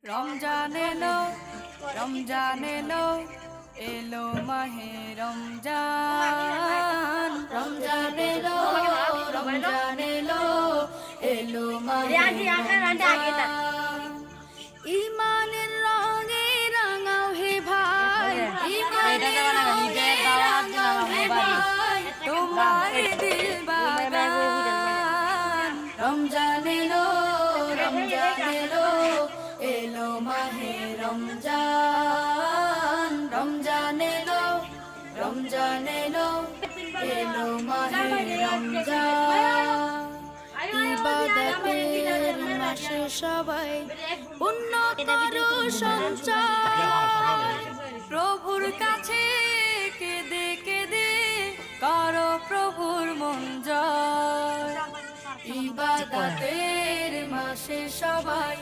রমজান এলো, রমজান এলো, এলো মাহে রমজান। রমজান এলো, রমজান এলো, এলো মাহে রমজান। ইমানের রঙে রাঙাও হে ভাই, ইমানের রঙে রাঙাও হে ভাই, তোমার দিল বাগান। রমজান এলো, রমজান এলো, এলো মাহে রমজান। রমজান এলো, রমজান এলো, এলো মাহে রমজান। ইবাদতের মাসে সবাই পুণ্য করো সঞ্চয়, প্রভুর কাছে কেঁদে কেঁদে করো প্রভুর মন জয়। ইবাদতের মাসে সবাই